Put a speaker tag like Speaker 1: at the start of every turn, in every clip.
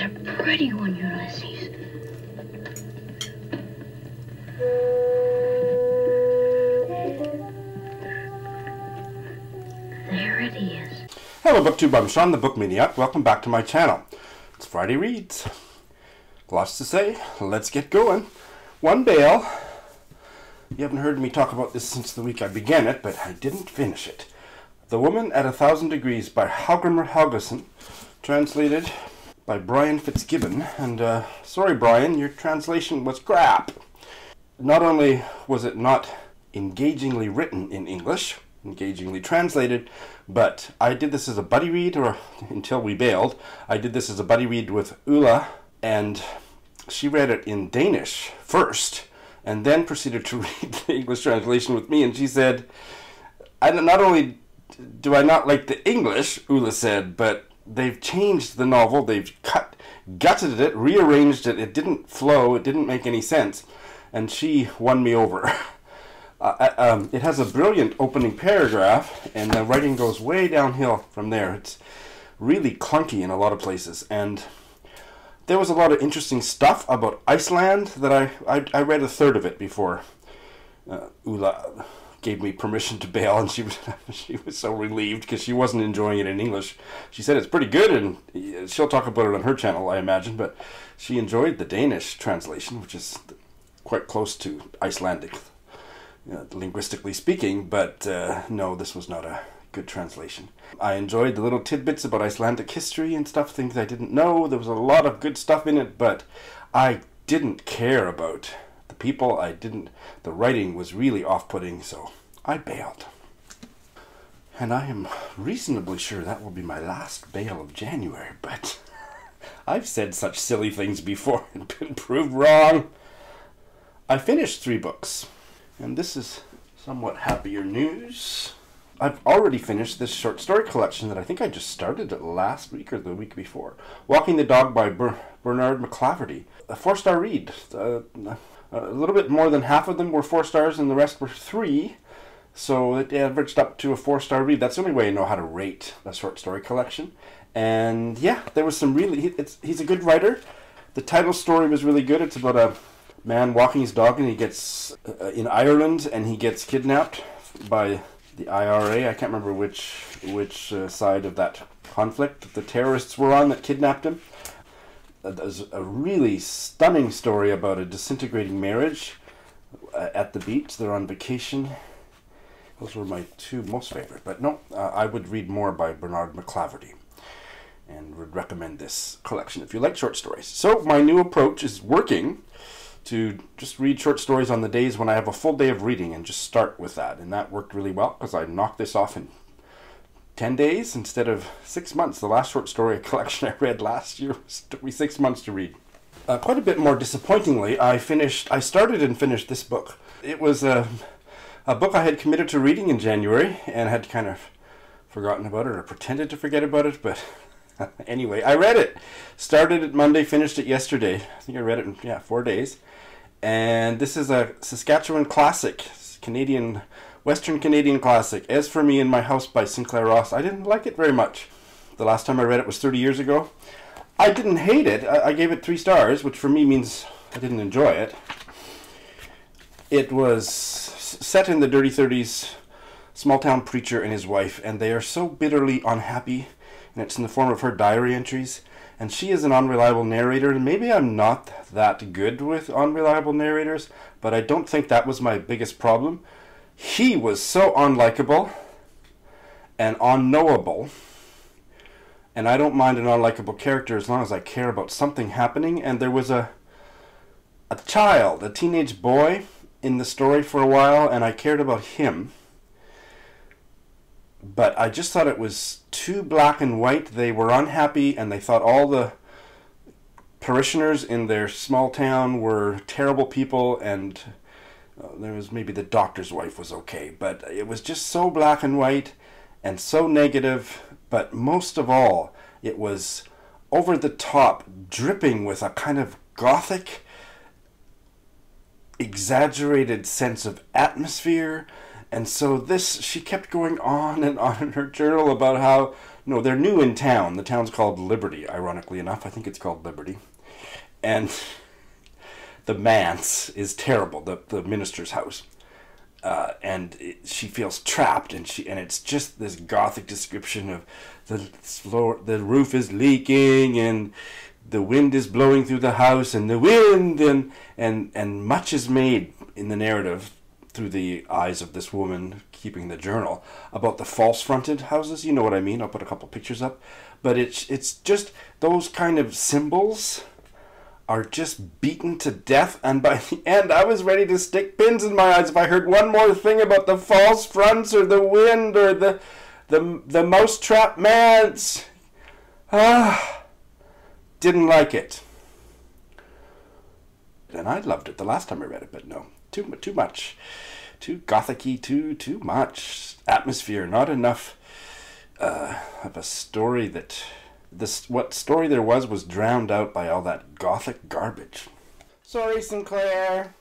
Speaker 1: a pretty one, Ulysses. There it is.
Speaker 2: Hello BookTube, I'm Sean the Book Maniac. Welcome back to my channel. It's Friday Reads. Lots to say. Let's get going. One bale. You haven't heard me talk about this since the week I began it, but I didn't finish it. The Woman at 1,000 Degrees by Lagraniere Helgeson, translated by Brian Fitzgibbon. And sorry Brian, your translation was crap. Not only was it not engagingly written in English, engagingly translated, but I did this as a buddy read, or until we bailed, I did this as a buddy read with Ulla, and she read it in Danish first, and then proceeded to read the English translation with me, and she said, not only do I not like the English, Ulla said, but they've changed the novel, they've gutted it, rearranged it, it didn't flow, it didn't make any sense, and she won me over. It has a brilliant opening paragraph, and the writing goes way downhill from there. It's really clunky in a lot of places, and there was a lot of interesting stuff about Iceland that I read a third of it before Ulla gave me permission to bail, and she was so relieved because she wasn't enjoying it in English. She said it's pretty good, and she'll talk about it on her channel, I imagine, but she enjoyed the Danish translation, which is quite close to Icelandic. Linguistically speaking, but no, this was not a good translation. I enjoyed the little tidbits about Icelandic history and stuff, things I didn't know. There was a lot of good stuff in it, but I didn't care about the people. The writing was really off-putting, so I bailed. And I am reasonably sure that will be my last bail of January, but I've said such silly things before and been proved wrong. I finished 3 books. And this is somewhat happier news. I've already finished this short story collection that I think I just started it last week or the week before. Walking the Dog by Bernard McClafferty. A 4-star read. A little bit more than half of them were 4 stars and the rest were 3. So it averaged up to a 4-star read. That's the only way I know how to rate a short story collection. And yeah, there was some really... He's a good writer. The title story was really good. It's about a man walking his dog, and he gets in Ireland, and he gets kidnapped by the IRA. I can't remember which side of that conflict the terrorists were on that kidnapped him. There's a really stunning story about a disintegrating marriage at the beach. They're on vacation. Those were my 2 most favorite. But no, I would read more by Bernard McClafferty, and would recommend this collection if you like short stories. So my new approach is working to just read short stories on the days when I have a full day of reading and just start with that. And that worked really well because I knocked this off in 10 days instead of 6 months. The last short story collection I read last year took me 6 months to read. Quite a bit more disappointingly, I started and finished this book. It was a book I had committed to reading in January and had kind of forgotten about it or pretended to forget about it, but anyway, I read it. Started it Monday, finished it yesterday. I think I read it in 4 days. And this is a Saskatchewan classic, Western Canadian classic. As for Me in My House by Sinclair. I didn't like it very much. The last time I read it was 30 years ago. I didn't hate it. I gave it 3 stars, which for me means I didn't enjoy it. It was set in the dirty 30s, small-town preacher and his wife, and they are so bitterly unhappy, and it's in the form of her diary entries. And she is an unreliable narrator, and maybe I'm not that good with unreliable narrators, but I don't think that was my biggest problem. He was so unlikable and unknowable, and I don't mind an unlikable character as long as I care about something happening. And there was a child, a teenage boy in the story for a while, and I cared about him. But I just thought it was too black and white. They were unhappy, and they thought all the parishioners in their small town were terrible people, and there was maybe the doctor's wife was okay. But it was just so black and white and so negative. But most of all, it was over the top, dripping with a kind of gothic, exaggerated sense of atmosphere. And so she kept going on and on in her journal about how No, they're new in town. The town's called Liberty, ironically enough. I think it's called Liberty. And the manse is terrible, the minister's house. She feels trapped, and it's just this gothic description of the roof is leaking, and the wind is blowing through the house, and the wind, and much is made in the narrative through the eyes of this woman keeping the journal about the false fronted houses. You know what I mean? I'll put a couple pictures up. But it's just those kind of symbols are just beaten to death, and by the end I was ready to stick pins in my eyes if I heard one more thing about the false fronts or the wind or the mousetrap mans. Didn't like it. And I loved it the last time I read it, but no, too much, too gothic-y, too much atmosphere, not enough of a story that. What story there was drowned out by all that gothic garbage. Sorry, Sinclair.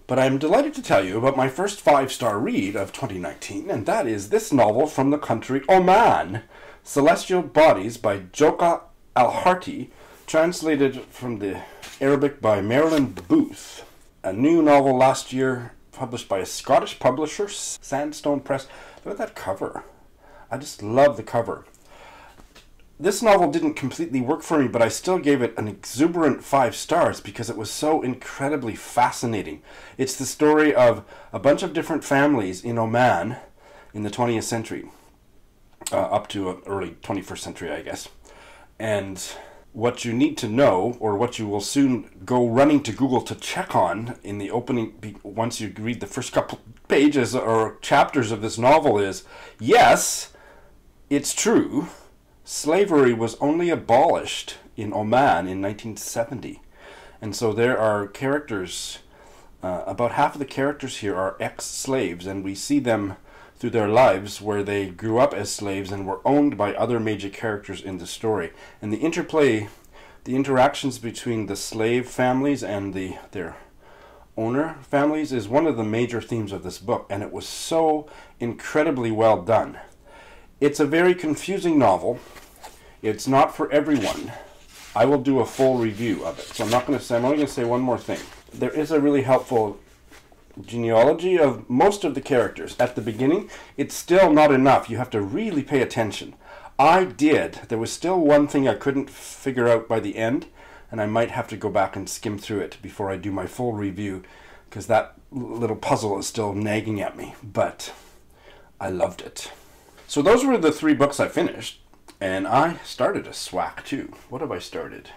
Speaker 2: But I'm delighted to tell you about my first 5-star read of 2019, and that is this novel from the country Oman, Celestial Bodies by Joka Al-Harti, translated from the Arabic by Marilyn Booth. A new novel last year, published by a Scottish publisher, Sandstone Press. Look at that cover. I just love the cover. This novel didn't completely work for me, but I still gave it an exuberant 5 stars because it was so incredibly fascinating. It's the story of a bunch of different families in Oman in the 20th century, up to early 21st century, I guess. And what you need to know, or what you will soon go running to Google to check on in the opening, once you read the first couple pages or chapters of this novel, is, yes, it's true. Slavery was only abolished in Oman in 1970. And so there are characters, about half of the characters here are ex-slaves, and we see them through their lives where they grew up as slaves and were owned by other major characters in the story. And the interplay, the interactions between the slave families and their owner families is one of the major themes of this book, and it was so incredibly well done. It's a very confusing novel. It's not for everyone. I will do a full review of it, so I'm only going to say one more thing. There is a really helpful genealogy of most of the characters. At the beginning, it's still not enough. You have to really pay attention. I did. There was still one thing I couldn't figure out by the end, and I might have to go back and skim through it before I do my full review, because that little puzzle is still nagging at me, but I loved it. So those were the 3 books I finished, and I started a SWAC too. What have I started?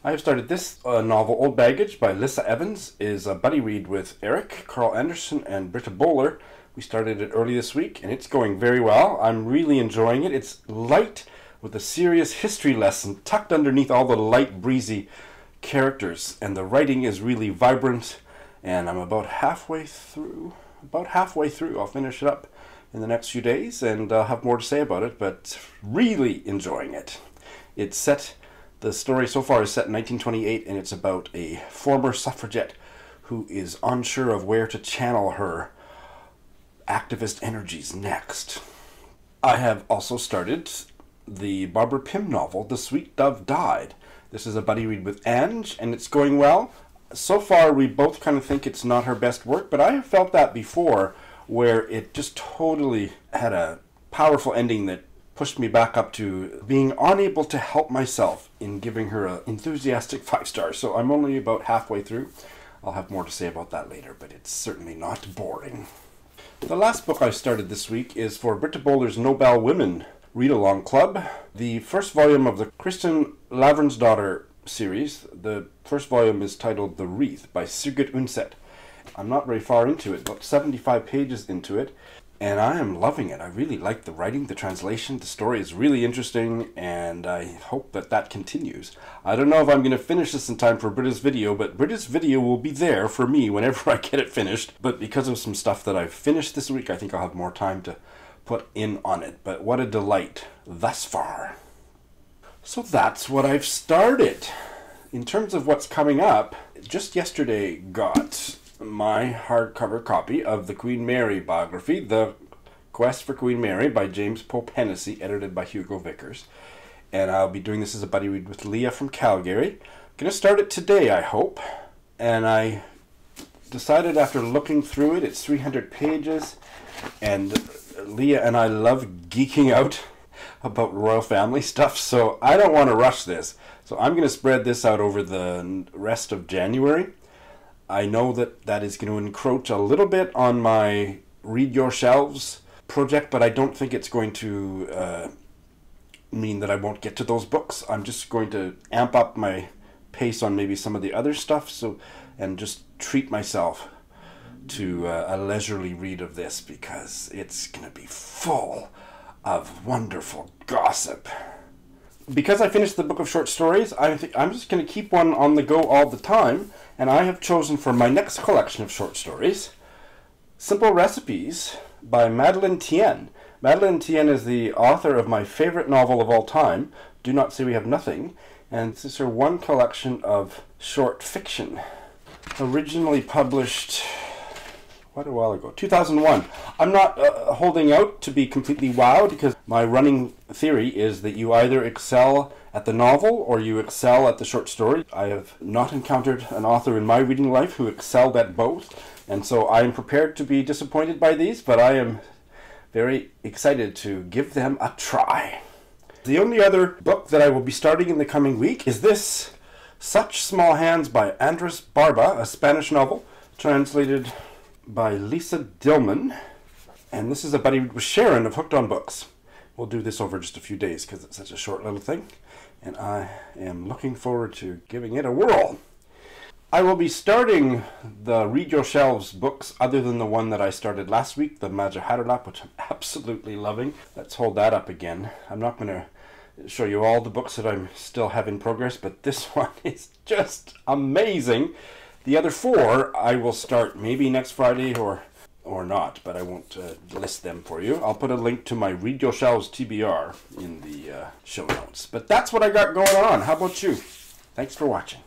Speaker 2: I have started this novel, Old Baggage by Lissa Evans, is a buddy read with Eric, Carl Anderson, and Britta Bowler. We started it early this week, and it's going very well. I'm really enjoying it. It's light with a serious history lesson tucked underneath all the light, breezy characters, and the writing is really vibrant, and I'm about halfway through. I'll finish it up in the next few days, and I'll have more to say about it, but really enjoying it. The story so far is set in 1928, and it's about a former suffragette who is unsure of where to channel her activist energies next. I have also started the Barber Pym novel, The Sweet Dove Died. This is a buddy read with Ange, and it's going well. So far, we both kind of think it's not her best work, but I have felt that before, where it just totally had a powerful ending that pushed me back up to being unable to help myself in giving her an enthusiastic 5 stars. So I'm only about halfway through. I'll have more to say about that later, but it's certainly not boring. The last book I started this week is for Britta Bowler's Nobel Women Read-Along Club. The first volume of the Kristin Lavransdatter series. The first volume is titled The Wreath by Sigrid Undset. I'm not very far into it, about 75 pages into it, and I am loving it. I really like the writing, the translation. The story is really interesting, and I hope that that continues. I don't know if I'm going to finish this in time for Britta's video, but Britta's video will be there for me whenever I get it finished. But because of some stuff that I've finished this week, I think I'll have more time to put in on it. But what a delight thus far. So that's what I've started. In terms of what's coming up, just yesterday got my hardcover copy of the Queen Mary biography, The Quest for Queen Mary by James Pope Hennessy, edited by Hugo Vickers. And I'll be doing this as a buddy read with Leah from Calgary. I'm going to start it today, I hope. And I decided after looking through it, it's 300 pages, and Leah and I love geeking out about royal family stuff, so I don't want to rush this. So I'm going to spread this out over the rest of January. I know that that is going to encroach a little bit on my Read Your Shelves project, but I don't think it's going to mean that I won't get to those books. I'm just going to amp up my pace on maybe some of the other stuff, and just treat myself to a leisurely read of this, because it's going to be full of wonderful gossip. Because I finished the book of short stories, I think I'm just going to keep one on the go all the time, and I have chosen for my next collection of short stories Simple Recipes by Madeleine Tien. Madeleine Tien is the author of my favorite novel of all time, Do Not Say We Have Nothing, and this is her one collection of short fiction. Originally published quite a while ago, 2001. I'm not holding out to be completely wowed, because my running theory is that you either excel at the novel or you excel at the short story. I have not encountered an author in my reading life who excelled at both, and so I am prepared to be disappointed by these, but I am very excited to give them a try. The only other book that I will be starting in the coming week is this, Such Small Hands by Andres Barber, a Spanish novel, translated by Lisa Dillman. And this is a buddy with Sharon of Hooked on Books. We'll do this over just a few days because it's such a short little thing, and I am looking forward to giving it a whirl. I will be starting the Read Your Shelves books other than the one that I started last week, the Majahatalap, which I'm absolutely loving. Let's hold that up again. I'm not going to show you all the books that I'm still have in progress, but this one is just amazing. The other four I will start maybe next Friday or not, but I won't list them for you. I'll put a link to my Read Your Shelves TBR in the show notes. But that's what I got going on. How about you? Thanks for watching.